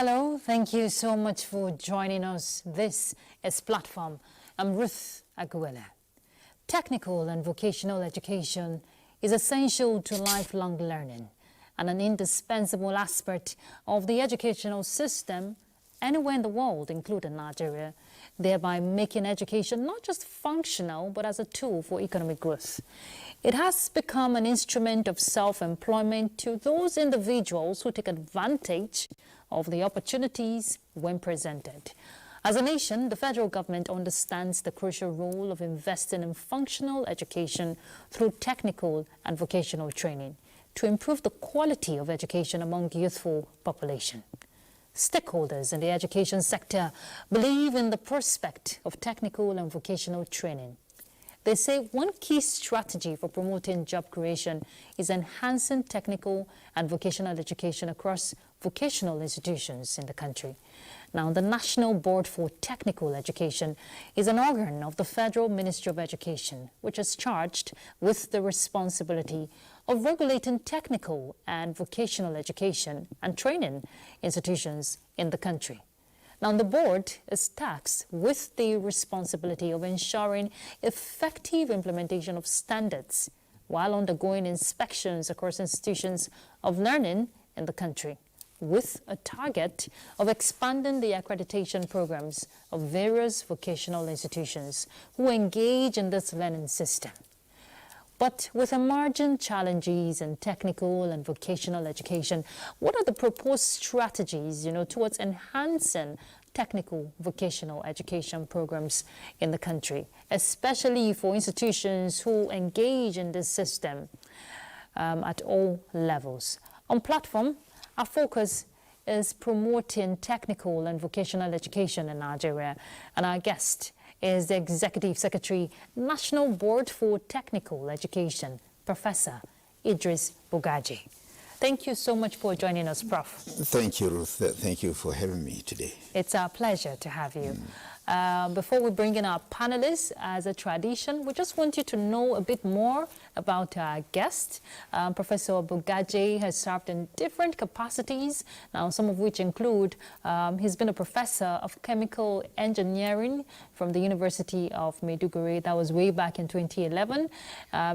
Hello, thank you so much for joining us. This is Platform. I'm Ruth Aguela. Technical and vocational education is essential to lifelong learning and an indispensable aspect of the educational system anywhere in the world, including Nigeria, thereby making education not just functional, but as a tool for economic growth. It has become an instrument of self-employment to those individuals who take advantage of the opportunities when presented. As a nation, the federal government understands the crucial role of investing in functional education through technical and vocational training to improve the quality of education among youthful population. Stakeholders in the education sector believe in the prospect of technical and vocational training. They say one key strategy for promoting job creation is enhancing technical and vocational education across vocational institutions in the country. Now, the National Board for Technical Education is an organ of the Federal Ministry of Education, which is charged with the responsibility of regulating technical and vocational education and training institutions in the country. Now, the board is tasked with the responsibility of ensuring effective implementation of standards while undergoing inspections across institutions of learning in the country, with a target of expanding the accreditation programs of various vocational institutions who engage in this learning system. But with emerging challenges in technical and vocational education, what are the proposed strategies, towards enhancing technical vocational education programs in the country, especially for institutions who engage in this system at all levels? On Platform, our focus is promoting technical and vocational education in Nigeria, and our guest is the Executive Secretary, National Board for Technical Education, Professor Idris Bugaji. Thank you so much for joining us, Prof. Thank you, Ruth. Thank you for having me today. It's our pleasure to have you. Before we bring in our panelists, as a tradition, we just want you to know a bit more about our guest. Professor Bugaji has served in different capacities, now some of which include he's been a professor of chemical engineering from the University of Maiduguri. That was way back in 2011.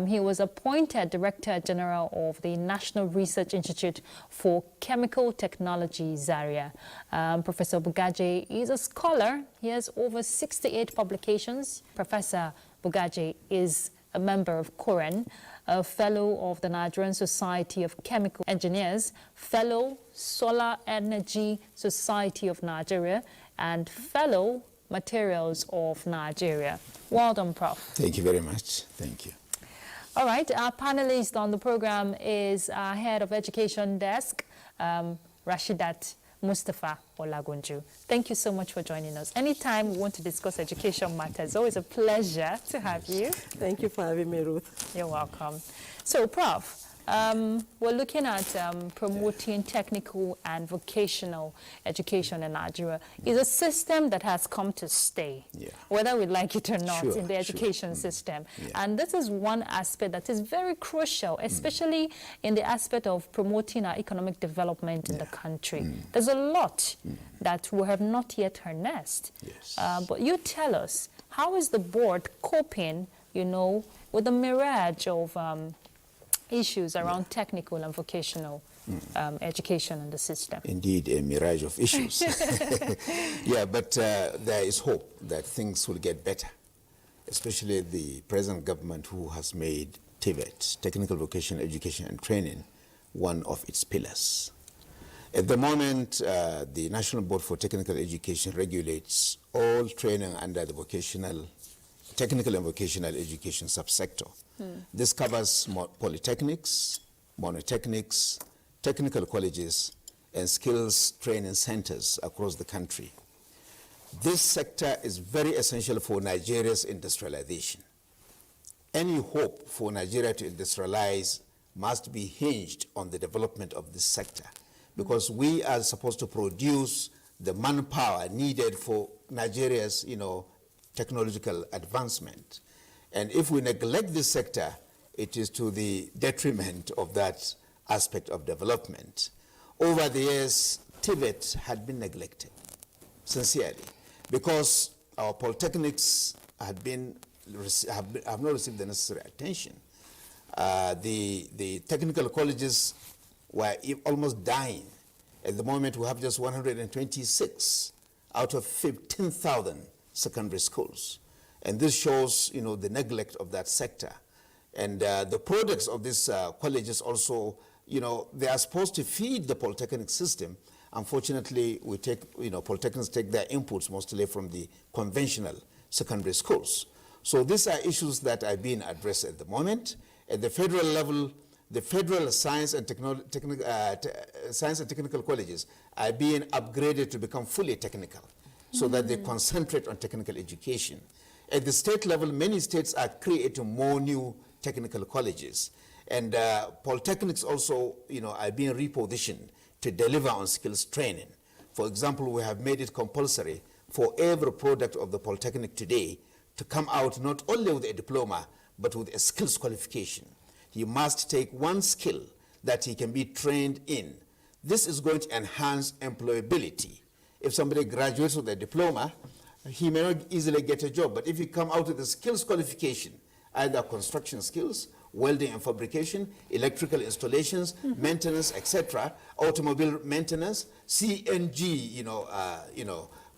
He was appointed Director General of the National Research Institute for Chemical Technology, Zaria. Professor Bugaji is a scholar. He has over 68 publications. Professor Bugaji is a member of COREN, a fellow of the Nigerian Society of Chemical Engineers, fellow Solar Energy Society of Nigeria, and fellow Materials of Nigeria. Well done, Prof. Thank you very much. Thank you. All right, our panelist on the program is our Head of Education Desk, Rashidat Mustafa Olagunju. Thank you so much for joining us. Anytime we want to discuss education matters, always a pleasure to have you. Thank you for having me, Ruth. You're welcome. So, Prof, we're looking at promoting technical and vocational education in Nigeria. It's a system that has come to stay, whether we like it or not, in the education system. And this is one aspect that is very crucial, especially in the aspect of promoting our economic development in the country. There's a lot that we have not yet harnessed. But you tell us, how is the board coping, with the mirage of issues around technical and vocational education in the system? Indeed, a mirage of issues. But there is hope that things will get better, especially the present government, who has made TVET, Technical Vocational Education and Training, one of its pillars. At the moment, the National Board for Technical Education regulates all training under the Technical and Vocational Education subsector. This covers polytechnics, monotechnics, technical colleges, and skills training centers across the country. This sector is very essential for Nigeria's industrialization. Any hope for Nigeria to industrialize must be hinged on the development of this sector, because we are supposed to produce the manpower needed for Nigeria's, technological advancement. And if we neglect this sector, it is to the detriment of that aspect of development. Over the years, TVET had been neglected, sincerely, because our polytechnics have not received the necessary attention. The technical colleges were almost dying. At the moment, we have just 126 out of 15,000 secondary schools. And this shows, the neglect of that sector. And the products of these colleges also, they are supposed to feed the polytechnic system. Unfortunately, polytechnics take their inputs mostly from the conventional secondary schools. So these are issues that are being addressed at the moment. At the federal level, the federal science and technical colleges are being upgraded to become fully technical so that they concentrate on technical education. At the state level, many states are creating more new technical colleges. And polytechnics also, are being repositioned to deliver on skills training. For example, we have made it compulsory for every product of the polytechnic today to come out not only with a diploma, but with a skills qualification. He must take one skill that he can be trained in. This is going to enhance employability. If somebody graduates with a diploma, he may not easily get a job, but if you come out with a skills qualification, either construction skills, welding and fabrication, electrical installations, maintenance, etc., automobile maintenance, CNG,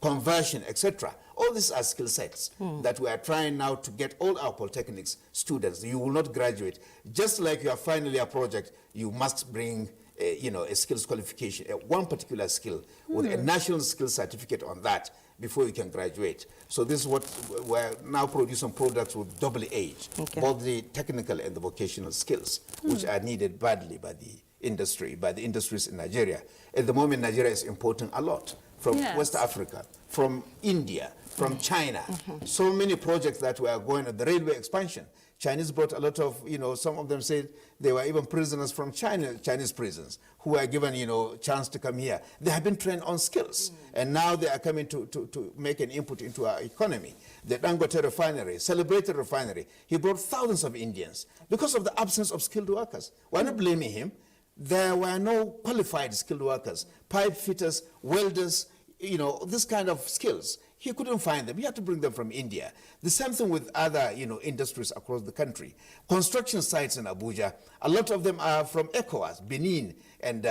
conversion, etc. All these are skill sets that we are trying now to get all our polytechnics students. You will not graduate. Just like you are finally a project, you must bring a skills qualification, one particular skill with a national skills certificate on that before you can graduate. So this is what we're now producing products with double age, both the technical and the vocational skills, which are needed badly by the industries in Nigeria. At the moment, Nigeria is importing a lot from West Africa, from India, from China. So many projects that were going on, the railway expansion. Chinese brought a lot of, some of them said they were even prisoners from Chinese prisons who were given, chance to come here. They have been trained on skills, and now they are coming to make an input into our economy. The Dangote refinery, celebrated refinery, he brought thousands of Indians because of the absence of skilled workers. We're not blaming him. There were no qualified skilled workers, pipe fitters, welders, this kind of skills. He couldn't find them. He had to bring them from India. The same thing with other, industries across the country. Construction sites in Abuja, a lot of them are from ECOWAS, Benin, and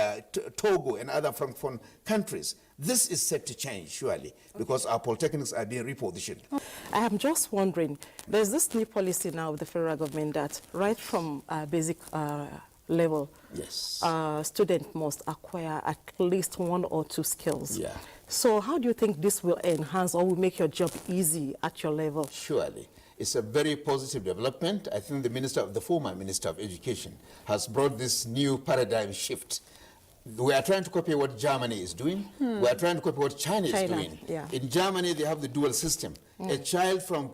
Togo, and other from countries. This is set to change, surely, because our polytechnics are being repositioned. I am just wondering, there's this new policy now of the federal government that right from basic level, student must acquire at least 1 or 2 skills. Yeah. So how do you think this will enhance or will make your job easy at your level? Surely. It's a very positive development. I think the former Minister of Education has brought this new paradigm shift. We are trying to copy what Germany is doing. We are trying to copy what China is doing. Yeah. In Germany, they have the dual system. A child from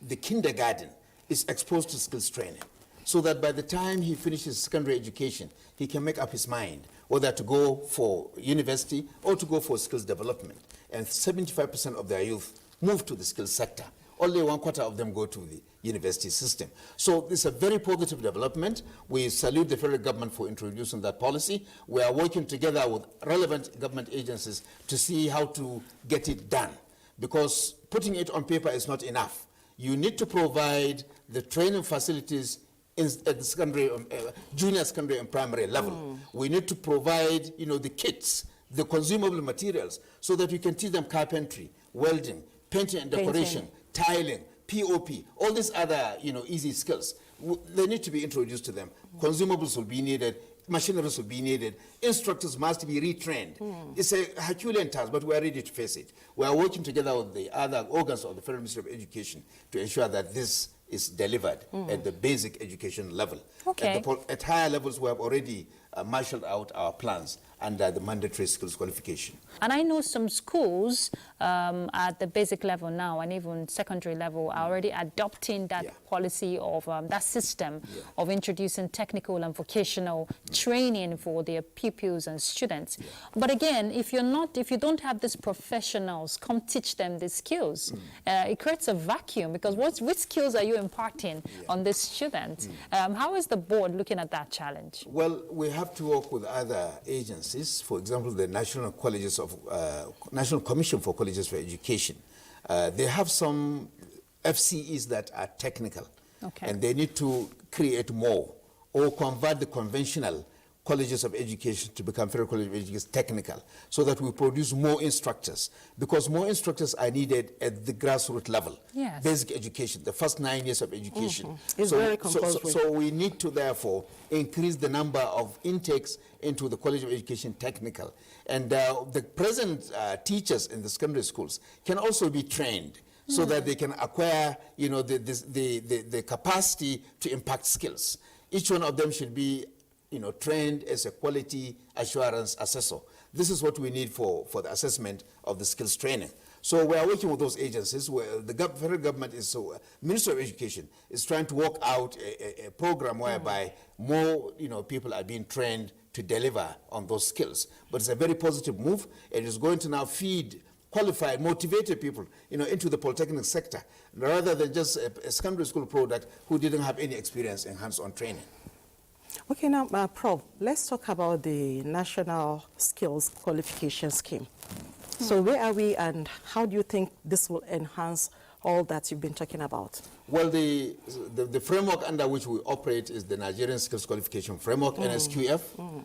the kindergarten is exposed to skills training, so that by the time he finishes secondary education, he can make up his mind whether to go for university or to go for skills development. And 75% of their youth move to the skills sector. Only 1/4 of them go to the university system. So it's a very positive development. We salute the federal government for introducing that policy. We are working together with relevant government agencies to see how to get it done, because putting it on paper is not enough. You need to provide the training facilities at the secondary, junior secondary and primary level. We need to provide, the kits, the consumable materials, so that we can teach them carpentry, welding, painting and decoration, tiling, POP, all these other, easy skills. They need to be introduced to them. Consumables will be needed, machineries will be needed, instructors must be retrained. It's a Herculean task, but we are ready to face it. We are working together with the other organs of the Federal Ministry of Education to ensure that this is delivered at the basic education level. At higher levels, we have already marshaled out our plans under the mandatory skills qualification. And I know some schools at the basic level now and even secondary level are already adopting that policy of that system of introducing technical and vocational training for their pupils and students. But again, if you don't have these professionals come teach them these skills, it creates a vacuum, because which skills are you imparting on this student? How is the board looking at that challenge? Well, we have have to work with other agencies. For example, the National Commission for Colleges for Education. They have some FCEs that are technical, and they need to create more or convert the conventional colleges of education to become federal college of education technical, so that we produce more instructors, because more instructors are needed at the grassroots level. Yes. Basic education, the first 9 years of education. It's very compulsory. So we need to therefore increase the number of intakes into the College of Education Technical. And the present teachers in the secondary schools can also be trained so that they can acquire, you know, the capacity to impact skills. Each one of them should be, you know, trained as a quality assurance assessor. This is what we need for the assessment of the skills training. So we are working with those agencies where the federal government is, Ministry of Education is trying to work out a program whereby more, you know, people are being trained to deliver on those skills. But it's a very positive move. It is going to now feed qualified, motivated people, you know, into the Polytechnic sector, rather than just a secondary school product who didn't have any experience in hands-on training. Okay, now, Prof, let's talk about the National Skills Qualification Scheme. So where are we, and how do you think this will enhance all that you've been talking about? Well, the framework under which we operate is the Nigerian Skills Qualification Framework, NSQF,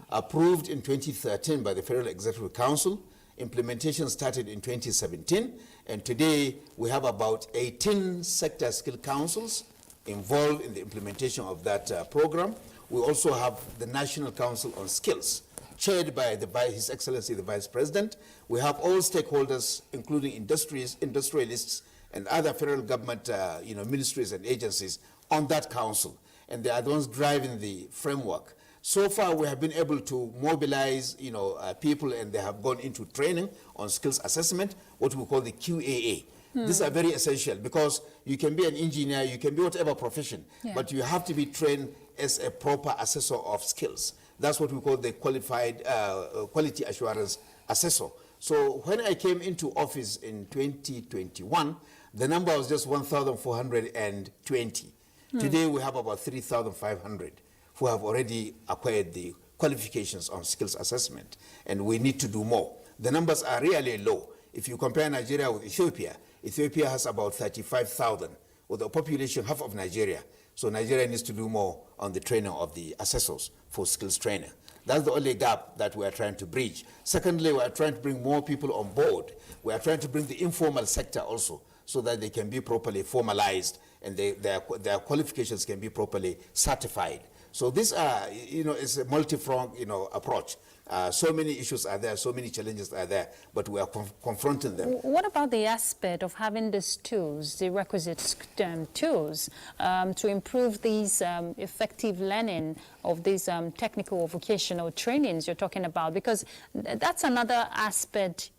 approved in 2013 by the Federal Executive Council. Implementation started in 2017, and today we have about 18 sector skill councils involved in the implementation of that program. We also have the National Council on Skills, chaired by His Excellency the Vice President. We have all stakeholders, including industrialists, and other federal government you know, ministries and agencies on that council, and they are the ones driving the framework. So far, we have been able to mobilize, you know, people, and they have gone into training on skills assessment, what we call the QAA. These are very essential, because you can be an engineer, you can be whatever profession, but you have to be trained as a proper assessor of skills. That's what we call the qualified quality assurance assessor. So when I came into office in 2021, the number was just 1,420. Today we have about 3,500 who have already acquired the qualifications on skills assessment, and we need to do more. The numbers are really low. If you compare Nigeria with Ethiopia, Ethiopia has about 35,000, with a population half of Nigeria. So Nigeria needs to do more on the training of the assessors for skills training. That's the only gap that we are trying to bridge. Secondly, we are trying to bring more people on board. We are trying to bring the informal sector also, so that they can be properly formalized and their qualifications can be properly certified. So this, you know, is a multi-pronged, you know, approach. So many issues are there, so many challenges are there, but we are confronting them. What about the aspect of having these tools, the requisite tools, to improve these effective learning of these technical or vocational trainings you're talking about? Because that's another aspect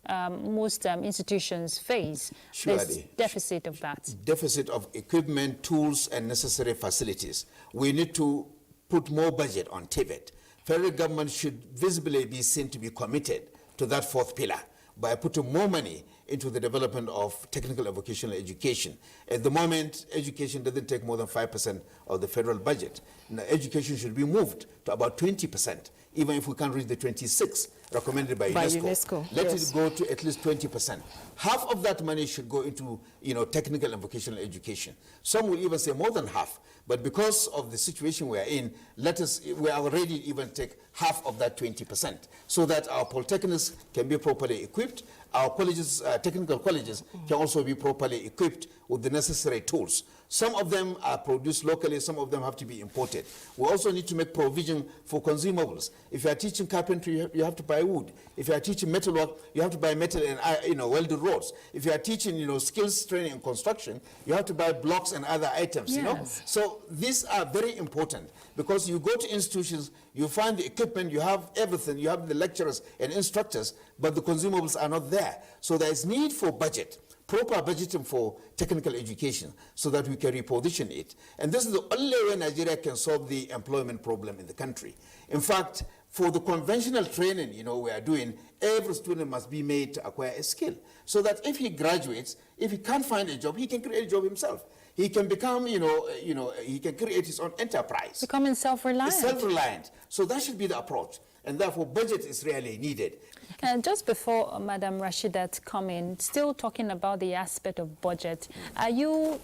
most institutions face. Surely. There's deficit of that. Deficit of equipment, tools, and necessary facilities. We need to put more budget on TVET. Federal government should visibly be seen to be committed to that fourth pillar by putting more money into the development of technical and vocational education. At the moment, education doesn't take more than 5% of the federal budget. Now, education should be moved to about 20%, even if we can't reach the 26 recommended by UNESCO. Let it go to at least 20%. Half of that money should go into, you know, technical and vocational education. Some will even say more than half. But because of the situation we are in, we are already even take half of that 20%, so that our polytechnics can be properly equipped. Our colleges, technical colleges, can also be properly equipped with the necessary tools. Some of them are produced locally, some of them have to be imported. We also need to make provision for consumables. If you are teaching carpentry, you have to buy wood. If you are teaching metalwork, you have to buy metal and, you know, welded rods. If you are teaching, you know, skills training and construction, you have to buy blocks and other items, you know. So these are very important, because you go to institutions, you find the equipment, you have everything, you have the lecturers and instructors, but the consumables are not there. So there is need for budget, proper budgeting for technical education, so that we can reposition it. And this is the only way Nigeria can solve the employment problem in the country. In fact, for the conventional training, you know, we are doing, every student must be made to acquire a skill, so that if he graduates, if he can't find a job, he can create a job himself. he can become, he can create his own enterprise. Becoming self-reliant. Self-reliant. So that should be the approach. And therefore, budget is really needed. And just before Madam Rashidat come in, still talking about the aspect of budget, are you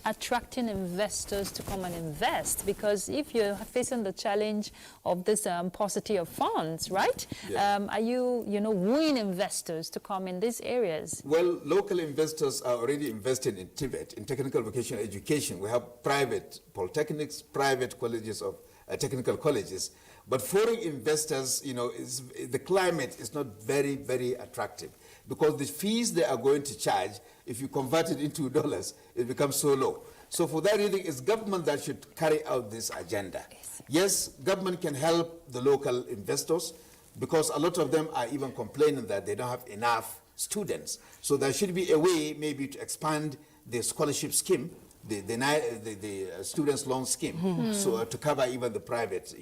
attracting investors to come and invest? Because if you're facing the challenge of this paucity of funds, right? Yeah. Are you, wooing investors to come in these areas? Well, local investors are already invested in TVET, in Technical Vocational Education. We have private polytechnics, private colleges of technical colleges. But foreign investors, the climate is not very, very attractive because the fees they are going to charge, if you convert it into dollars, it becomes so low. So for that reason, it's government that should carry out this agenda. Yes, government can help the local investors because a lot of them are even complaining that they don't have enough students. So there should be a way maybe to expand the scholarship scheme, the students' loan scheme, so to cover even the private,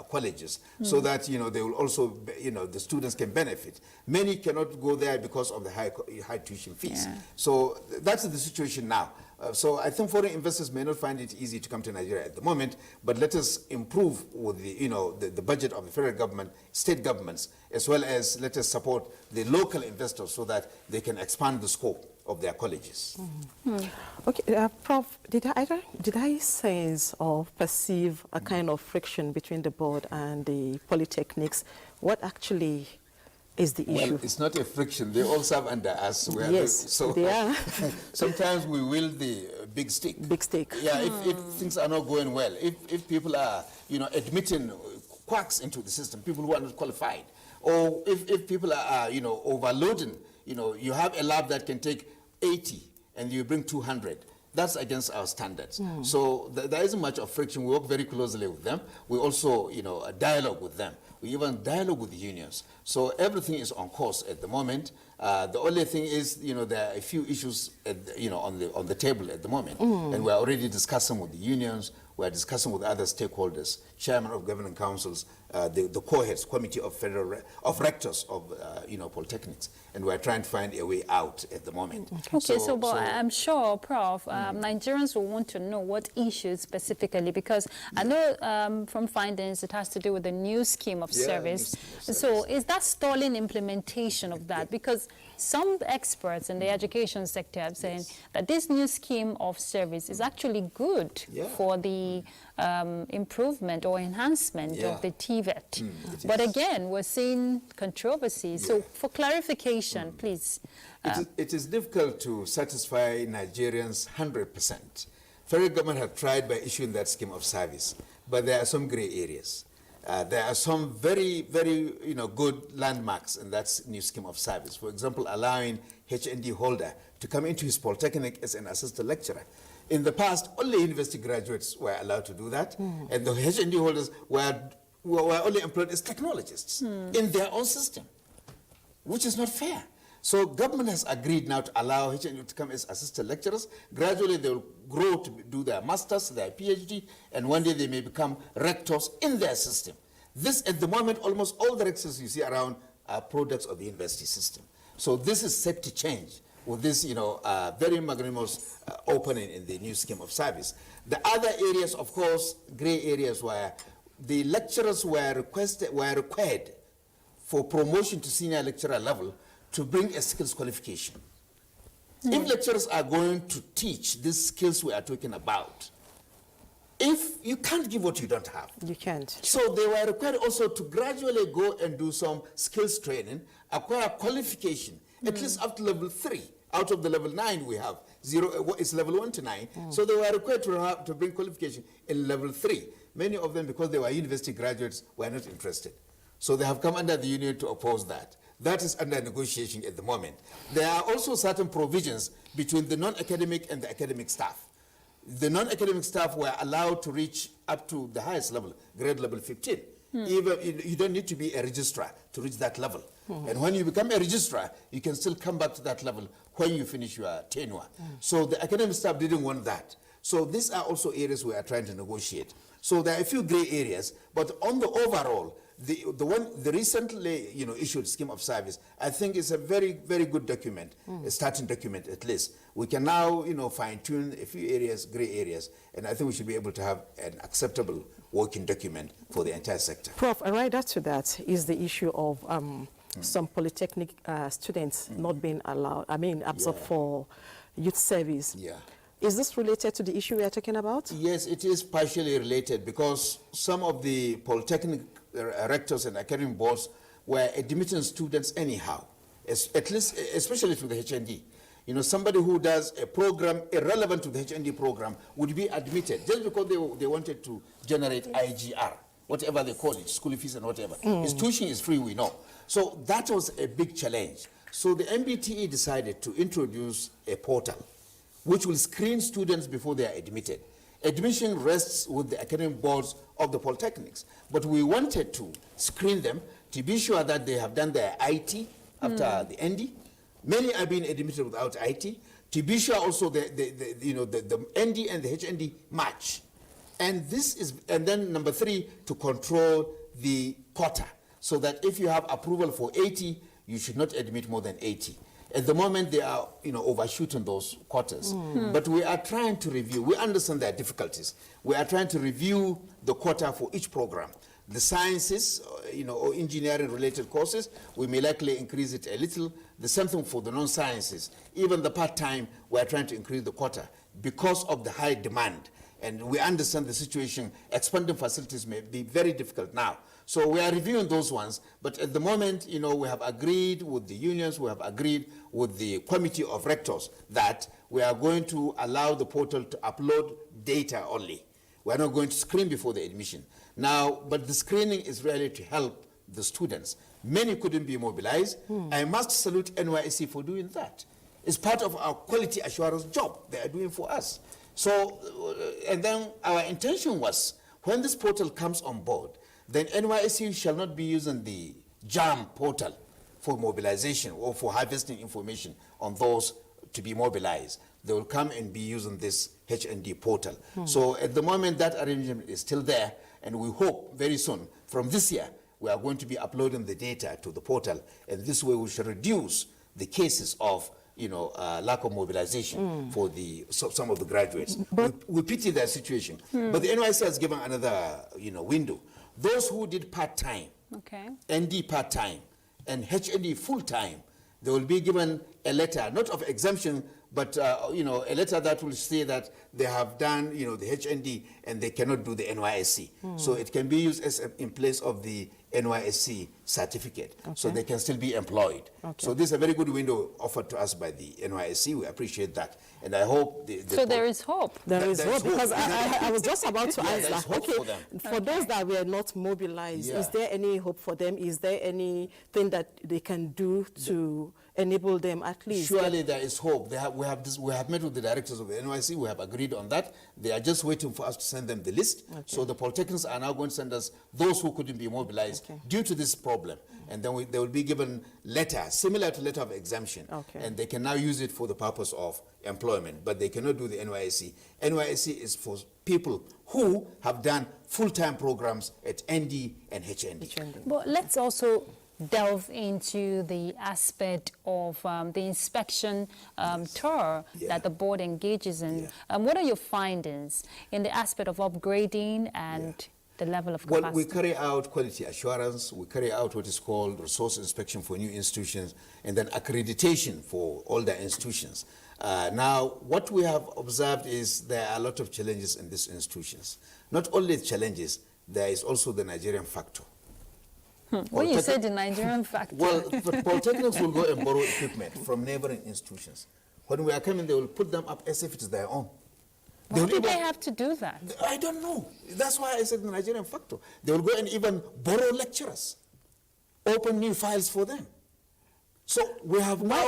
colleges, so that they will also, the students can benefit. Many cannot go there because of the high tuition fees. Yeah. So that's the situation now. So I think foreign investors may not find it easy to come to Nigeria at the moment, but let us improve with the budget of the federal government, state governments, as well as let us support the local investors so that they can expand the scope of their colleges. Okay, Prof, did I sense or perceive a kind of friction between the board and the polytechnics? What actually is the issue? Well, it's not a friction. They all serve under us. Yes, so they are. sometimes we wield the big stick. Big stick. Yeah, if things are not going well, if people are, admitting quacks into the system, people who are not qualified, or if people are, overloading, you have a lab that can take 80 and you bring 200. That's against our standards. So there isn't much of friction. We work very closely with them. We also, dialogue with them. We even dialogue with the unions. So everything is on course at the moment. The only thing is, there are a few issues, on the table at the moment. And we're already discussing with the unions. We're discussing with other stakeholders, chairman of governing councils, the co-heads, committee of rectors of, polytechnics. And we're trying to find a way out at the moment. Okay, but I'm sure, Prof, Nigerians will want to know what issues specifically, because I know from findings it has to do with the new scheme of service. So is that stalling implementation of that? Because some experts in the education sector have said that this new scheme of service is actually good for the improvement or enhancement of the TVET. But again, we're seeing controversies. So for clarification, please. It is difficult to satisfy Nigerians 100%. Federal government have tried by issuing that scheme of service, but there are some gray areas. There are some very, very, good landmarks in that new scheme of service. For example, allowing HND holder to come into his polytechnic as an assistant lecturer. In the past, only university graduates were allowed to do that, and the HND holders were only employed as technologists in their own system, which is not fair. So government has agreed now to allow HND to come as assistant lecturers. Gradually, they will grow to do their masters, their PhD, and one day they may become rectors in their system. This, at the moment, almost all the rectors you see around are products of the university system. So this is set to change with this, very magnanimous opening in the new scheme of service. The other areas, of course, gray areas where the lecturers were required for promotion to senior lecturer level to bring a skills qualification. If lecturers are going to teach these skills we are talking about, if you can't give what you don't have. You can't. So they were required also to gradually go and do some skills training, acquire qualification, at least up to level 3. Out of the level 9 we have, it's level 1 to 9. So they were required to bring qualification in level 3. Many of them, because they were university graduates, were not interested. So they have come under the union to oppose that. That is under negotiation at the moment. There are also certain provisions between the non-academic and the academic staff. The non-academic staff were allowed to reach up to the highest level, grade level 15. Even you don't need to be a registrar to reach that level. And when you become a registrar, you can still come back to that level when you finish your tenure. So the academic staff didn't want that. So these are also areas we are trying to negotiate. So there are a few gray areas, but on the overall, the recently issued scheme of service, I think is a very, very good document, a starting document at least. We can now fine-tune a few areas, gray areas, and I think we should be able to have an acceptable working document for the entire sector. Prof, a rider to that is the issue of some polytechnic students not being allowed, absorbed for youth service. Yeah. Is this related to the issue we are talking about? Yes, it is partially related because some of the polytechnic rectors and academic boards were admitting students anyhow, at least, especially to the HND. Somebody who does a program irrelevant to the HND program would be admitted just because they wanted to generate IGR, whatever they call it, school fees and whatever. His tuition is free, we know. So that was a big challenge. So the MBTE decided to introduce a portal which will screen students before they are admitted. Admission rests with the academic boards of the polytechnics, but we wanted to screen them to be sure that they have done their IT after the ND. Many are being admitted without IT. To be sure also the ND and the HND match. And then number 3, to control the quota, so that if you have approval for 80, you should not admit more than 80. At the moment, they are, overshooting those quotas. But we are trying to review. We understand there are difficulties. We are trying to review the quota for each program. The sciences, or engineering-related courses, we may likely increase it a little. The same thing for the non-sciences. Even the part-time, we are trying to increase the quota because of the high demand. And we understand the situation. Expanding facilities may be very difficult now. So we are reviewing those ones, but at the moment, we have agreed with the unions, we have agreed with the committee of rectors that we are going to allow the portal to upload data only. We are not going to screen before the admission. Now, but the screening is really to help the students. Many couldn't be mobilized. I must salute NYSC for doing that. It's part of our quality assurance job they are doing for us. So, and then our intention was, when this portal comes on board, then NYSC shall not be using the JAM portal for mobilization or for harvesting information on those to be mobilized. They will come and be using this HND portal. So at the moment, that arrangement is still there, and we hope very soon, from this year, we are going to be uploading the data to the portal, and this way we should reduce the cases of lack of mobilization for some of the graduates. We pity their situation. But the NYSC has given another window. Those who did part-time, ND part-time, and HND full-time, they will be given a letter, not of exemption, but a letter that will say that they have done the HND and they cannot do the NYSC. So it can be used as in place of the NYSC certificate, so they can still be employed. So this is a very good window offered to us by the NYSC. We appreciate that, and I hope so there is hope. There is hope, because I was just about to ask that. For those that were not mobilized, is there any hope for them? Is there anything that they can do to enable them at least? Surely there is hope. We have met with the directors of the NYSC. We have agreed on that. They are just waiting for us to send them the list. So the polytechnics are now going to send us those who couldn't be mobilized due to this problem. And then they will be given letter, similar to letter of exemption. And they can now use it for the purpose of employment, but they cannot do the NYSC. NYSC is for people who have done full-time programs at ND and HND. But let's also delve into the aspect of the inspection tour that the board engages in. What are your findings in the aspect of upgrading and the level of capacity? Well, we carry out quality assurance, we carry out what is called resource inspection for new institutions, and then accreditation for older institutions. Now, what we have observed is there are a lot of challenges in these institutions. Not only challenges, there is also the Nigerian factor. When you say the Nigerian factor. Well, polytechnics will go and borrow equipment from neighboring institutions. When we are coming, they will put them up as if it is their own. Why do they have to do that? I don't know. That's why I said the Nigerian factor. They will go and even borrow lecturers, open new files for them. So we have now...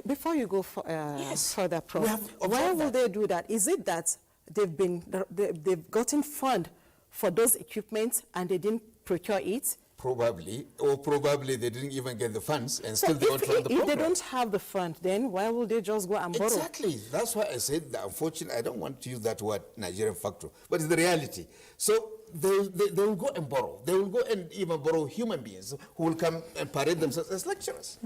Before you go further, Prof, why will they do that? Is it that they've gotten fund for those equipment and they didn't procure it? Probably, or probably they didn't even get the funds and So still they won't run the if program. they don't have the fund, then why will they just go and borrow? Exactly. That's why I said that unfortunately, I don't want to use that word Nigerian factor, but it's the reality. So they will go and borrow. They will go and even borrow human beings who will come and parade themselves as lecturers.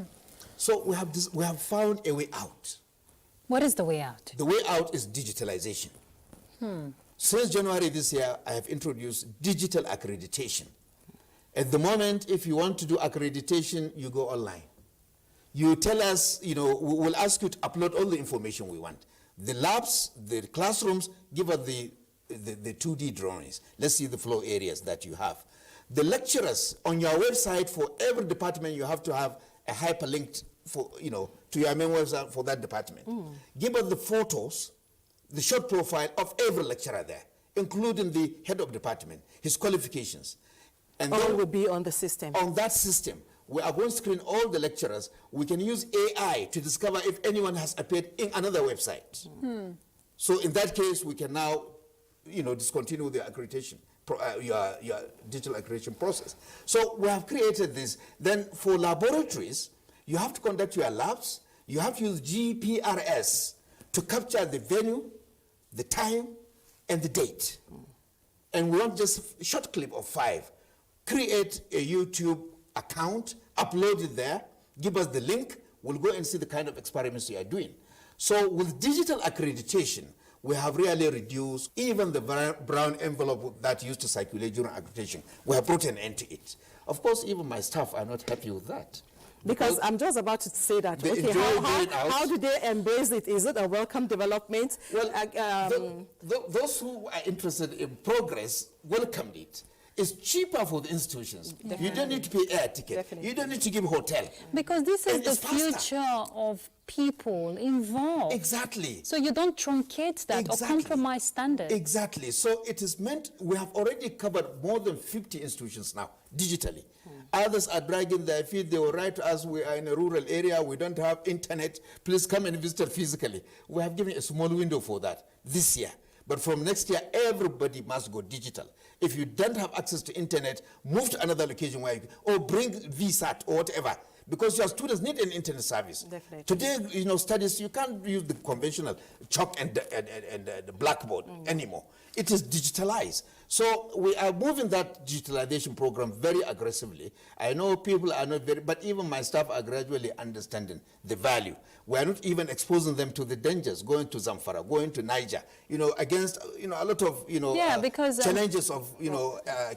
So we have found a way out. What is the way out? The way out is digitalization. Since January this year, I have introduced digital accreditation. At the moment, if you want to do accreditation, you go online. You tell us, we will ask you to upload all the information we want. The labs, the classrooms, give us the 2D drawings. Let's see the flow areas that you have. The lecturers, on your website, for every department, you have to have a hyperlink to your main website for that department. Give us the photos, the short profile of every lecturer there, including the head of department, his qualifications. And All will be on the system. On that system, we are going to screen all the lecturers. We can use AI to discover if anyone has appeared in another website. So in that case, we can now, discontinue the accreditation, your digital accreditation process. So we have created this. Then for laboratories, you have to conduct your labs. You have to use GPRS to capture the venue, the time, and the date. And we want just a short clip of 5. Create a YouTube account, upload it there, give us the link, we'll go and see the kind of experiments you are doing. So with digital accreditation, we have really reduced even the brown envelope that used to circulate during accreditation. We have brought an end to it. Of course, even my staff are not happy with that. Because I'm just about to say that. Okay, how do they embrace it? Is it a welcome development? Well, those who are interested in progress welcomed it. It's cheaper for the institutions. Definitely. You don't need to pay air ticket. Definitely. You don't need to give hotel. Because this is the future of people involved. Exactly. So you don't truncate that or compromise standards. Exactly. So it is meant, we have already covered more than 50 institutions now, digitally. Others are dragging their feet. They will write to us, we are in a rural area, we don't have internet, please come and visit physically. We have given a small window for that this year. But from next year, everybody must go digital. If you don't have access to internet, move to another location where or bring VSAT or whatever, because your students need an internet service. Definitely. Today, studies, you can't use the conventional chalk and the blackboard anymore. It is digitalized. So we are moving that digitalization program very aggressively. I know people are not but even my staff are gradually understanding the value. We are not even exposing them to the dangers, going to Zamfara, going to Niger, against, a lot of, challenges of,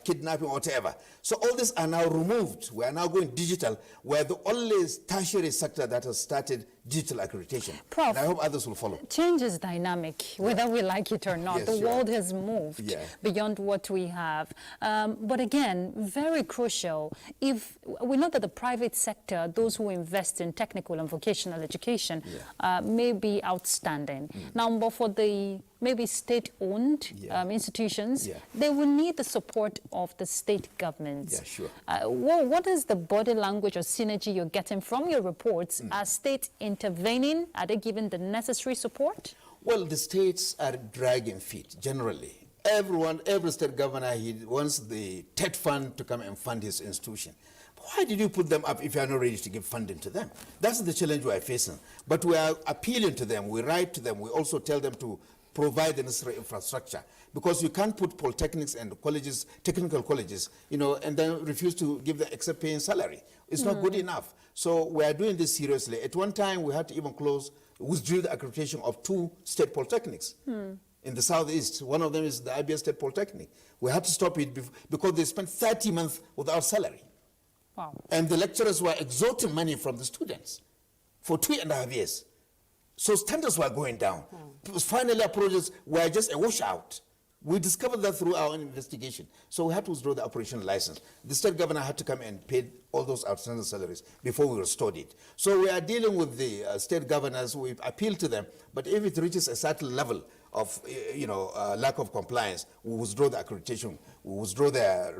kidnapping or whatever. So all these are now removed. We are now going digital. We are the only tertiary sector that has started digital accreditation. Prof, and I hope others will follow. Change is dynamic, whether we like it or not. Yes, the world has moved beyond what we have. But again, very crucial, if we know that the private sector, those who invest in technical and vocational education, may be outstanding. Now, but for the maybe state-owned institutions, they will need the support of the state governments. Yeah, sure. What is the body language or synergy you're getting from your reports? Are states intervening? Are they giving the necessary support? Well, the states are dragging feet, generally. Every state governor, he wants the TED fund to come and fund his institution. Why did you put them up if you are not ready to give funding to them? That's the challenge we are facing. But we are appealing to them. We write to them. We also tell them to provide the necessary infrastructure, because you can't put polytechnics and colleges, technical colleges, and then refuse to give them except paying salary. It's not good enough. So we are doing this seriously. At one time, we had to even withdrew the accreditation of 2 state polytechnics in the southeast. One of them is the Abuja State Polytechnic. We had to stop it because they spent 30 months without salary. Wow. And the lecturers were extorting money from the students for 2.5 years. So standards were going down. Finally, our projects were just a washout. We discovered that through our own investigation. So we had to withdraw the operational license. The state governor had to come and pay all those outstanding salaries before we restored it. So we are dealing with the state governors. We appeal to them. But if it reaches a certain level of lack of compliance, we withdraw the accreditation. We withdraw their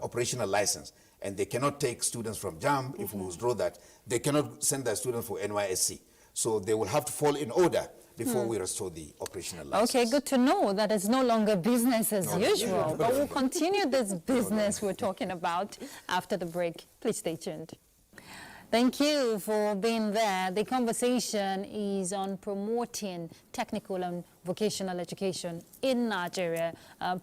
operational license. And they cannot take students from JAM if we withdraw that. They cannot send their students for NYSC. So they will have to fall in order before we restore the operational license. Okay, good to know that it's no longer business as usual, but we'll continue this business we're talking about after the break. Please stay tuned. Thank you for being there. The conversation is on promoting technical and vocational education in Nigeria.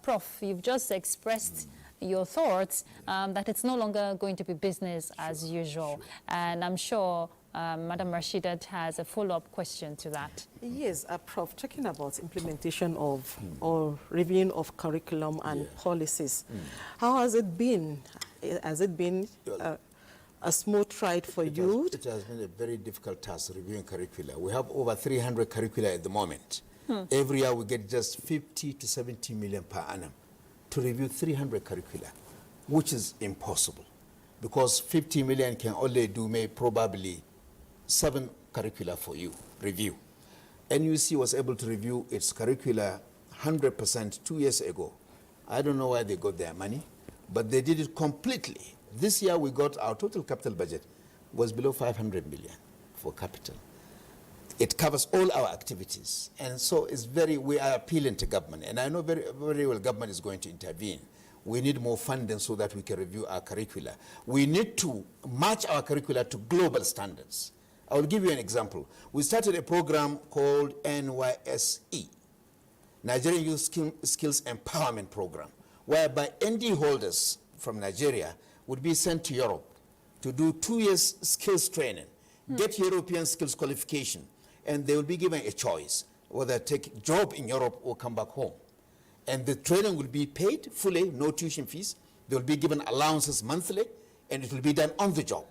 Prof, you've just expressed your thoughts that it's no longer going to be business as usual. And I'm sure Madam Rashidat has a follow-up question to that. Yes, Prof, talking about implementation of or reviewing of curriculum and policies, how has it been? Has it been a smooth ride for you? It has been a very difficult task reviewing curricula. We have over 300 curricula at the moment. Every year we get just 50 to 70 million per annum to review 300 curricula, which is impossible because 50 million can only do probably 7 curricula for you, review. NUC was able to review its curricula 100% 2 years ago. I don't know where they got their money, but they did it completely. This year we got our total capital budget was below 500 million for capital. It covers all our activities. And so it's we are appealing to government. And I know very, very well government is going to intervene. We need more funding so that we can review our curricula. We need to match our curricula to global standards. I will give you an example. We started a program called NYSE, Nigerian Youth Skills Empowerment Program, whereby ND holders from Nigeria would be sent to Europe to do 2 years skills training, get European skills qualification, and they will be given a choice, whether take a job in Europe or come back home. And the training will be paid fully, no tuition fees. They will be given allowances monthly, and it will be done on the job.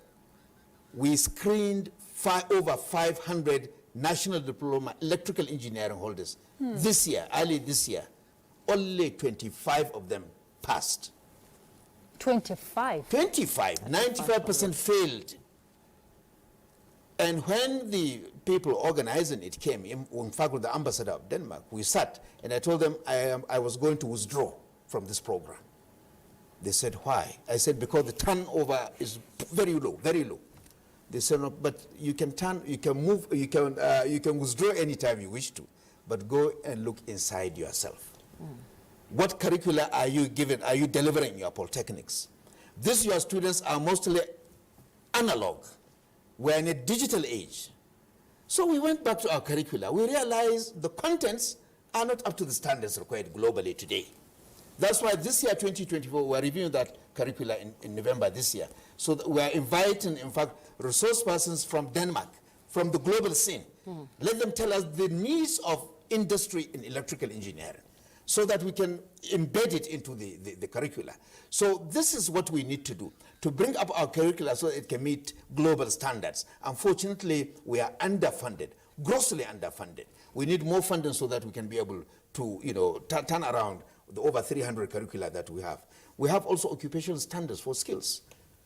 We screened over 500 national diploma electrical engineering holders this year, early this year. Only 25 of them passed. 25? 25. 95% failed. And when the people organizing it came, in fact, with the ambassador of Denmark, we sat, and I told them I was going to withdraw from this program. They said, why? I said, because the turnover is very low, very low. They said, no, but you can move, you can withdraw anytime you wish to, but go and look inside yourself. What curricula are you delivering in your polytechnics? Your students are mostly analog. We're in a digital age. So we went back to our curricula. We realized the contents are not up to the standards required globally today. That's why this year, 2024, we're reviewing that curricula in November this year. So we're inviting, in fact, resource persons from Denmark, from the global scene. Let them tell us the needs of industry in electrical engineering, so that we can embed it into the curricula. So this is what we need to do, to bring up our curricula so that it can meet global standards. Unfortunately, we are underfunded, grossly underfunded. We need more funding so that we can be able to, turn around the over 300 curricula that we have. We have also occupational standards for skills.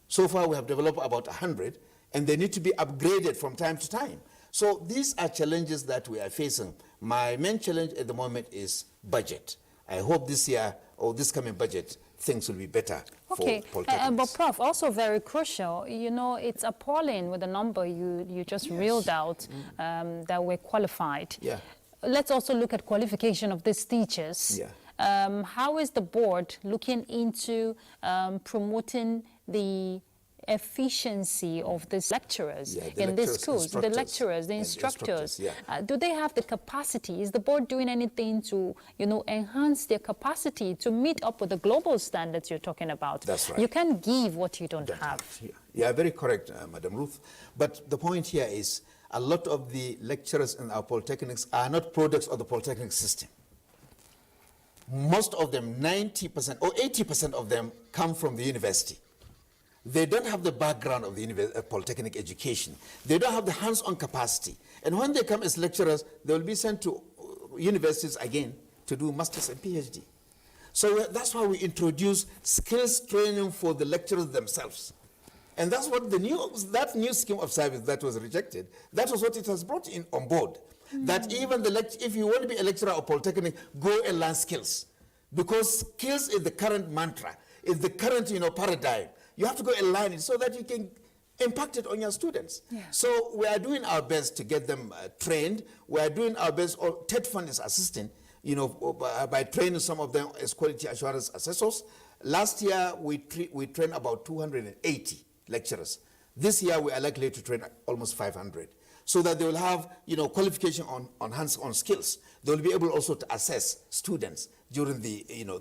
So far, we have developed about 100, and they need to be upgraded from time to time. So these are challenges that we are facing. My main challenge at the moment is budget. I hope this year, or this coming budget, things will be better for polytechnics. But Prof, also very crucial, it's appalling with the number you just reeled out that were qualified. Yeah. Let's also look at qualification of these teachers. Yeah. How is the board looking into promoting the efficiency of these lecturers in these schools, the lecturers, the instructors? Do they have the capacity? Is the board doing anything to, enhance their capacity to meet up with the global standards you're talking about? That's right. You can't give what you don't have. Yeah, very correct, Madam Ruth. But the point here is a lot of the lecturers in our polytechnics are not products of the polytechnic system. Most of them, 90% or 80% of them, come from the university. They don't have the background of the polytechnic education. They don't have the hands-on capacity. And when they come as lecturers, they will be sent to universities again to do masters and PhD. So that's why we introduce skills training for the lecturers themselves. And that's what that new scheme of service that was rejected, that was what it has brought in on board. That even if you want to be a lecturer of polytechnic, go and learn skills. Because skills is the current mantra, is the current paradigm. You have to go and learn it so that you can impacted on your students. Yeah. So we are doing our best to get them trained. We are doing our best, or TED Fund is assisting, by training some of them as quality assurance assessors. Last year, we trained about 280 lecturers. This year, we are likely to train almost 500, so that they will have, qualification on hands-on skills. They will be able also to assess students during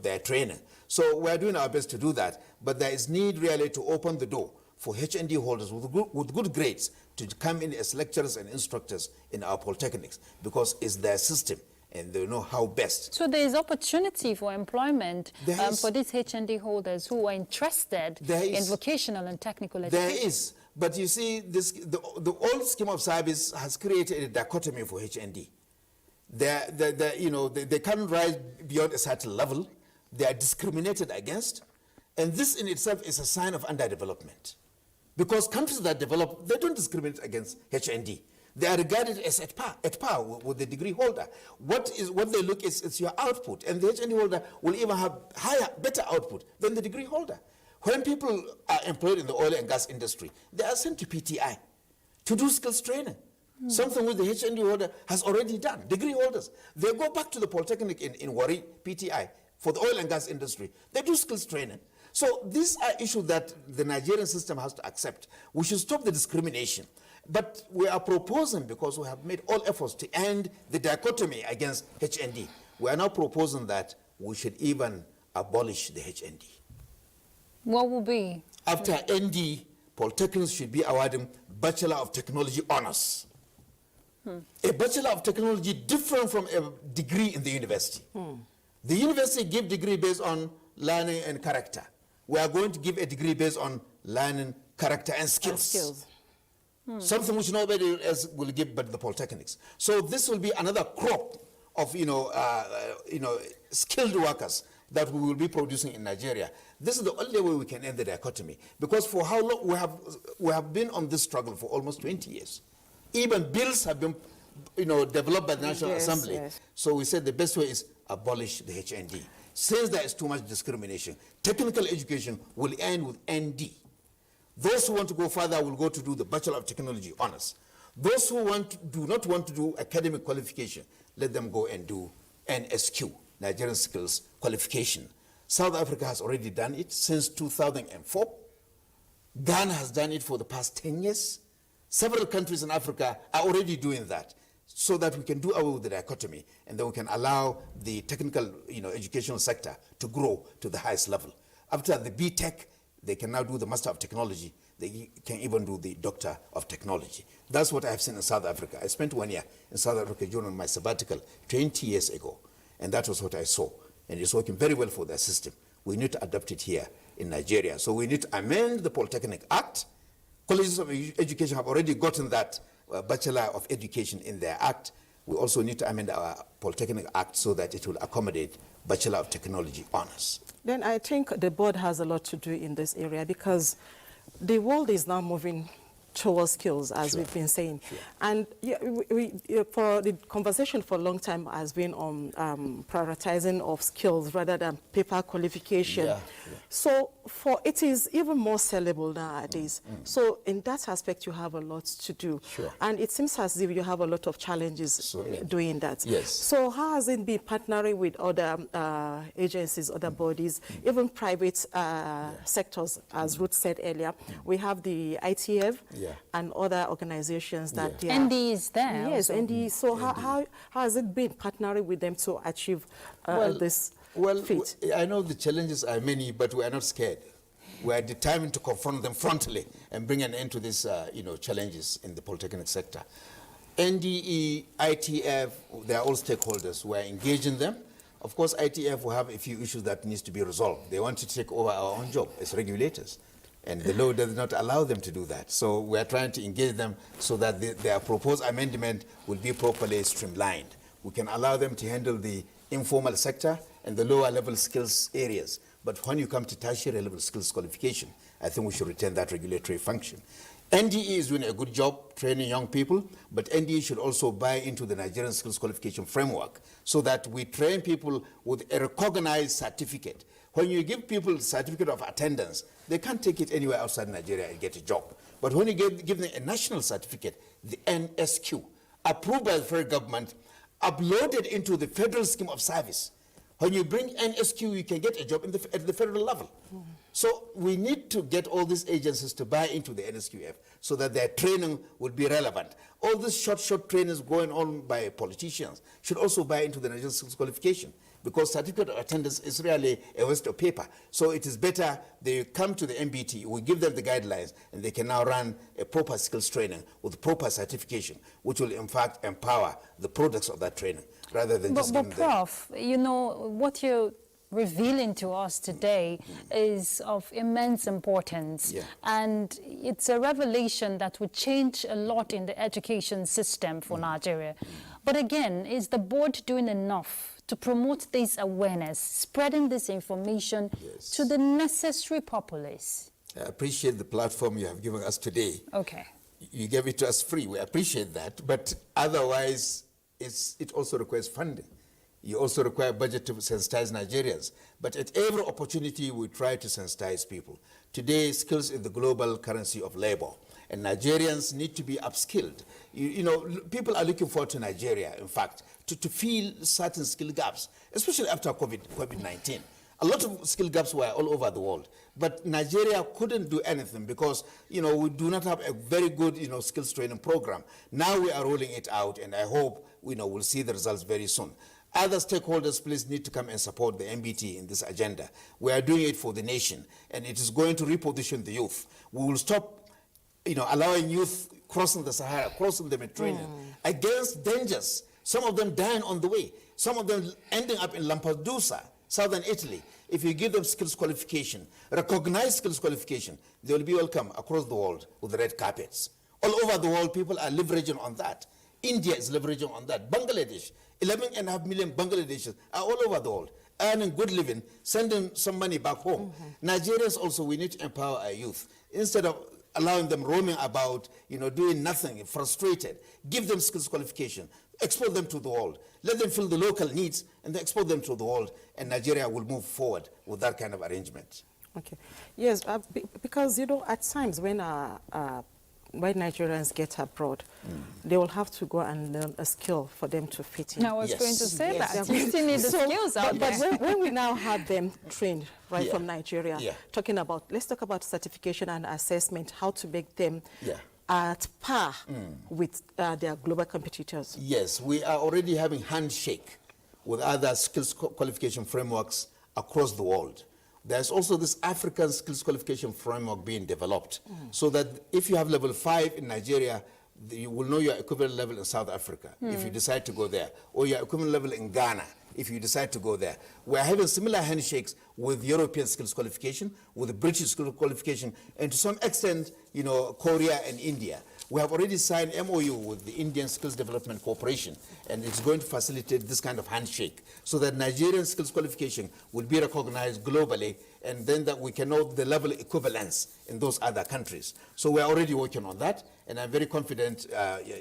their training. So we are doing our best to do that, but there is need really to open the door for HND holders with good grades to come in as lecturers and instructors in our polytechnics, because it's their system and they know how best. So there is opportunity for employment for these HND holders who are interested in vocational and technical education. There is, but you see, the old scheme of service has created a dichotomy for HND. They can't rise beyond a certain level. They are discriminated against, and this in itself is a sign of underdevelopment. Because countries that develop, they don't discriminate against HND. They are regarded as at par with the degree holder. What they look is your output, and the HND holder will even have better output than the degree holder. When people are employed in the oil and gas industry, they are sent to PTI to do skills training. Something which the HND holder has already done. Degree holders, they go back to the Polytechnic in Warri, PTI, for the oil and gas industry. They do skills training. So these are issues that the Nigerian system has to accept. We should stop the discrimination. But we are proposing, because we have made all efforts to end the dichotomy against HND, we are now proposing that we should even abolish the HND. What will be? After ND, polytechnics should be awarding Bachelor of Technology honors. A Bachelor of Technology different from a degree in the university. The university give degree based on learning and character. We are going to give a degree based on learning, character, and skills. Something which nobody else will give but the polytechnics. So this will be another crop of skilled workers that we will be producing in Nigeria. This is the only way we can end the dichotomy, because for how long we have been on this struggle for almost 20 years. Even bills have been developed by the National Assembly. Yes. So we said the best way is abolish the HND. Since there is too much discrimination, technical education will end with ND. Those who want to go further will go to do the Bachelor of Technology honors. Those who do not want to do academic qualification, let them go and do NSQ, Nigerian Skills Qualification. South Africa has already done it since 2004. Ghana has done it for the past 10 years. Several countries in Africa are already doing that, so that we can do away with the dichotomy, and then we can allow the technical educational sector to grow to the highest level. After the BTech, they can now do the Master of Technology. They can even do the Doctor of Technology. That's what I've seen in South Africa. I spent 1 year in South Africa during my sabbatical 20 years ago, and that was what I saw. And it's working very well for their system. We need to adapt it here in Nigeria. So we need to amend the Polytechnic Act. Colleges of Education have already gotten that Bachelor of Education in their act. We also need to amend our Polytechnic Act so that it will accommodate Bachelor of Technology honors. Then I think the board has a lot to do in this area, because the world is now moving towards skills, as we've been saying. And for the conversation for a long time has been on prioritizing of skills rather than paper qualification. So it is even more sellable nowadays. So in that aspect, you have a lot to do. And it seems as if you have a lot of challenges doing that. So how has it been partnering with other agencies, other bodies, even private sectors, as Ruth said earlier? We have the ITF, and other organizations that they are. ND is there. Yes, ND. So how has it been partnering with them to achieve this feat? I know the challenges are many, but we are not scared. We are determined to confront them frontally and bring an end to these challenges in the polytechnic sector. NDE, ITF, they are all stakeholders. We are engaging them. Of course, ITF will have a few issues that needs to be resolved. They want to take over our own job as regulators, and the law does not allow them to do that. So we are trying to engage them so that their proposed amendment will be properly streamlined. We can allow them to handle the informal sector and the lower level skills areas. But when you come to tertiary level skills qualification, I think we should retain that regulatory function. NDE is doing a good job training young people, but NDE should also buy into the Nigerian skills qualification framework so that we train people with a recognized certificate. When you give people a certificate of attendance, they can't take it anywhere outside Nigeria and get a job. But when you give them a national certificate, the NSQ, approved by the federal government, uploaded into the federal scheme of service, when you bring NSQ, you can get a job at the federal level. So we need to get all these agencies to buy into the NSQF so that their training will be relevant. All these short trainings going on by politicians should also buy into the Nigerian Skills Qualification, because certificate of attendance is really a waste of paper. So it is better they come to the MBT, we give them the guidelines, and they can now run a proper skills training with proper certification, which will in fact empower the products of that training, rather than just giving them. But Prof, you know, what you're revealing to us today is of immense importance. And it's a revelation that would change a lot in the education system for Nigeria. But again, is the board doing enough to promote this awareness, spreading this information to the necessary populace? I appreciate the platform you have given us today. Okay. You gave it to us free. We appreciate that. But otherwise, it also requires funding. You also require budget to sensitize Nigerians. But at every opportunity, we try to sensitize people. Today, skills is the global currency of labor, and Nigerians need to be upskilled. You know, people are looking forward to Nigeria, in fact, to fill certain skill gaps, especially after COVID-19. A lot of skill gaps were all over the world, but Nigeria couldn't do anything because, you know, we do not have a very good, you know, skills training program. Now we are rolling it out, and I hope, you know, we'll see the results very soon. Other stakeholders, please, need to come and support the MBT in this agenda. We are doing it for the nation, and it is going to reposition the youth. We will stop, you know, allowing youth crossing the Sahara, crossing the Mediterranean, against dangers. Some of them dying on the way. Some of them ending up in Lampedusa, southern Italy. If you give them skills qualification, recognized skills qualification, they will be welcome across the world with red carpets. All over the world, people are leveraging on that. India is leveraging on that. Bangladesh, 11.5 million Bangladeshis are all over the world, earning good living, sending some money back home. Nigerians also, we need to empower our youth. Instead of allowing them roaming about, you know, doing nothing, frustrated, give them skills qualification, export them to the world, let them fill the local needs, and then export them to the world, and Nigeria will move forward with that kind of arrangement. Okay. Yes, because, you know, at times when Nigerians get abroad, they will have to go and learn a skill for them to fit in. I was going to say that. You still need the skills out there. But when we now have them trained right from Nigeria, talking about, let's talk about certification and assessment, how to make them at par with their global competitors. Yes, we are already having handshake with other skills qualification frameworks across the world. There's also this African skills qualification framework being developed, so that if you have level 5 in Nigeria, you will know your equivalent level in South Africa if you decide to go there, or your equivalent level in Ghana if you decide to go there. We're having similar handshakes with European skills qualification, with the British skills qualification, and to some extent, you know, Korea and India. We have already signed MOU with the Indian Skills Development Corporation, and it's going to facilitate this kind of handshake so that Nigerian skills qualification will be recognized globally, and then that we can know the level equivalence in those other countries. So we're already working on that, and I'm very confident,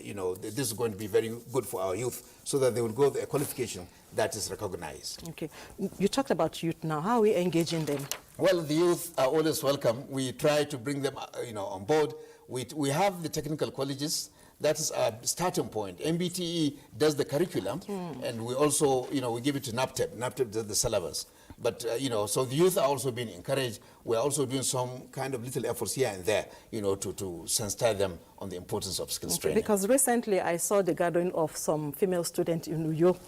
you know, this is going to be very good for our youth so that they will go the qualification that is recognized. Okay. You talked about youth now. How are we engaging them? Well, the youth are always welcome. We try to bring them, you know, on board. We have the technical colleges. That is our starting point. MBTE does the curriculum, and we also, you know, we give it to NAPTEP. NAPTEP does the syllabus. But, you know, so the youth are also being encouraged. We're also doing some kind of little efforts here and there, you know, to sensitize them on the importance of skills training. Because recently I saw the gathering of some female students in New York,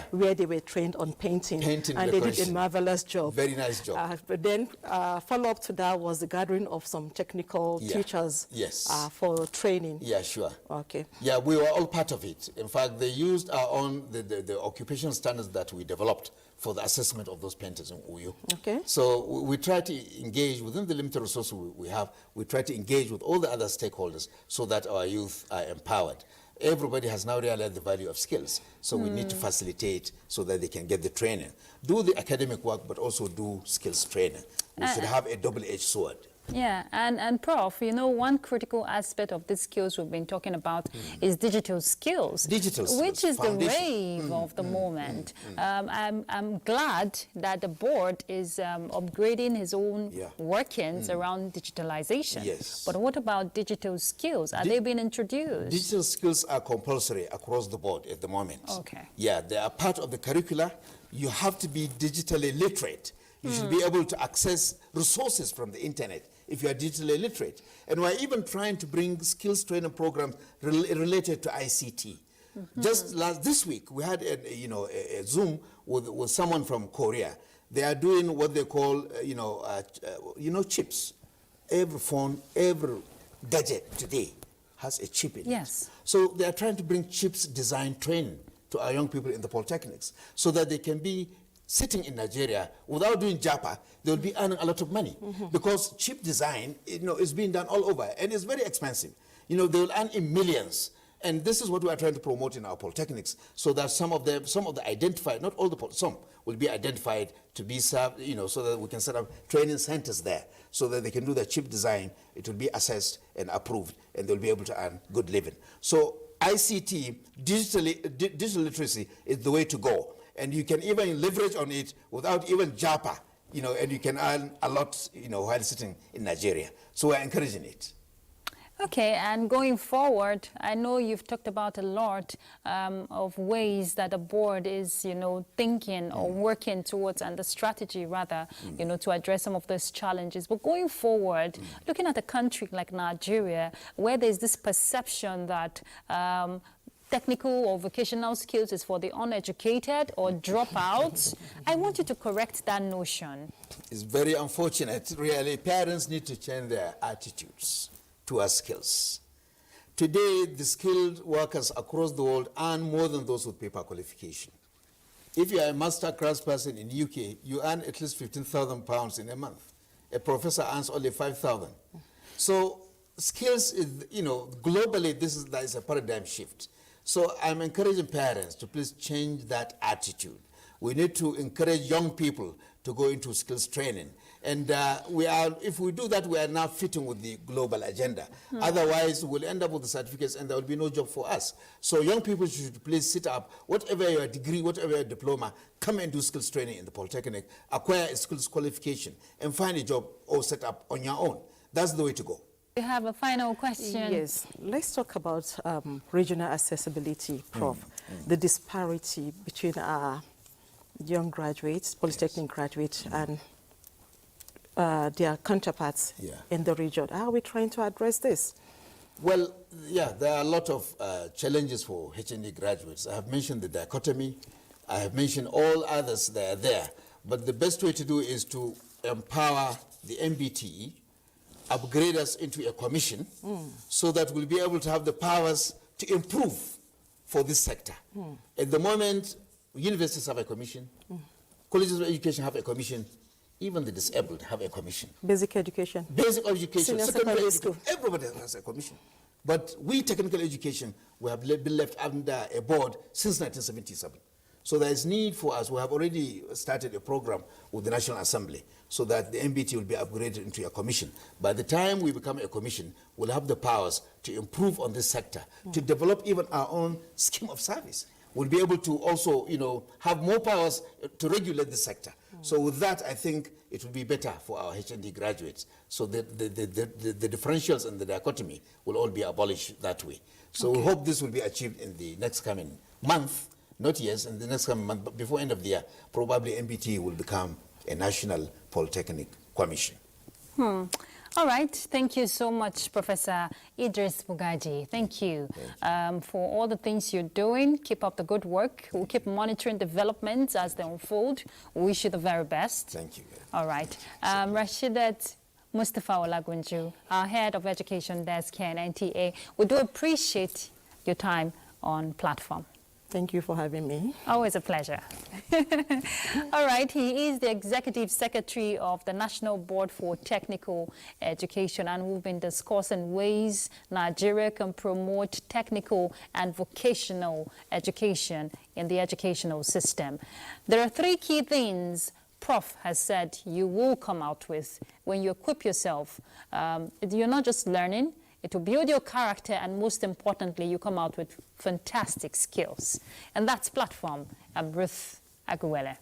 where they were trained on painting and they did a marvelous job. Very nice job. But then follow-up to that was the gathering of some technical teachers for training. Yeah, sure. Okay. Yeah, we were all part of it. In fact, they used our own, the occupational standards that we developed for the assessment of those painters in Uyo. Okay. So we try to engage within the limited resources we have. We try to engage with all the other stakeholders so that our youth are empowered. Everybody has now realized the value of skills, so we need to facilitate so that they can get the training. Do the academic work, but also do skills training. We should have a double-edged sword. Yeah, and Prof, you know, one critical aspect of these skills we've been talking about is digital skills. Digital skills, which is foundation. the rave of the moment. I'm glad that the board is upgrading his own workings around digitalization. Yes. But what about digital skills? Are they being introduced? Digital skills are compulsory across the board at the moment. Okay. Yeah, they are part of the curricula. You have to be digitally literate. You should be able to access resources from the internet if you are digitally literate. And we're even trying to bring skills training programs related to ICT. Just this week, we had a Zoom with someone from Korea. They are doing what they call, chips. Every phone, every gadget today has a chip in it. So they are trying to bring chips design training to our young people in the Polytechnics so that they can be sitting in Nigeria without doing JAPA. They'll be earning a lot of money because chip design, is being done all over and it's very expensive. They will earn in millions. And this is what we are trying to promote in our Polytechnics, so that some of the identified, not all some will be identified to be served, so that we can set up training centers there, so that they can do the chip design. It will be assessed and approved, and they'll be able to earn good living. So ICT, digital literacy is the way to go. And you can even leverage on it without even JAPA, and you can earn a lot, while sitting in Nigeria. So we're encouraging it. Okay, and going forward, I know you've talked about a lot of ways that the board is, thinking or working towards, and the strategy rather, to address some of those challenges. But going forward, looking at a country like Nigeria, where there's this perception that technical or vocational skills is for the uneducated or dropouts, I want you to correct that notion. It's very unfortunate, really. Parents need to change their attitudes to our skills. Today, the skilled workers across the world earn more than those with paper qualification. If you are a master class person in UK, you earn at least £15,000 in a month. A professor earns only 5,000. So skills, globally, there is a paradigm shift. So I'm encouraging parents to please change that attitude. We need to encourage young people to go into skills training. And if we do that, we are now fitting with the global agenda. Otherwise, we'll end up with the certificates and there will be no job for us. So young people should please sit up, whatever your degree, whatever your diploma, come and do skills training in the Polytechnic, acquire a skills qualification, and find a job or set up on your own. That's the way to go. We have a final question. Yes, let's talk about regional accessibility, Prof. The disparity between our young graduates, Polytechnic graduates, and their counterparts in the region. How are we trying to address this? Well, there are a lot of challenges for HND graduates. I have mentioned the dichotomy. I have mentioned all others that are there. But the best way to do is to empower the MBTE, upgrade us into a commission, so that we'll be able to have the powers to improve for this sector. At the moment, universities have a commission, colleges of education have a commission, even the disabled have a commission. Basic education. Basic education, Senior secondary school. Everybody has a commission. But we, technical education, we have been left under a board since 1977. So there is need for us. We have already started a program with the National Assembly so that the MBT will be upgraded into a commission. By the time we become a commission, we'll have the powers to improve on this sector, to develop even our own scheme of service. We'll be able to also, have more powers to regulate the sector. So with that, I think it will be better for our HND graduates. So the differentials and the dichotomy will all be abolished that way. So we hope this will be achieved in the next coming month, not years, in the next coming month, but before end of the year, probably MBT will become a national polytechnic commission. All right. Thank you so much, Professor Idris Bugaji. Thank you for all the things you're doing. Keep up the good work. We'll keep monitoring developments as they unfold. We wish you the very best. Thank you. All right. Rashidat Mustafa Olagunju, our Head of Education Desk here in NTA. We do appreciate your time on platform. Thank you for having me. Always a pleasure. All right, he is the Executive Secretary of the National Board for Technical Education, and we've been discussing ways Nigeria can promote technical and vocational education in the educational system. There are three key things Prof has said you will come out with when you equip yourself. You're not just learning, it will build your character, and most importantly, you come out with fantastic skills. And that's Platform. I'm Ruth Aguwele.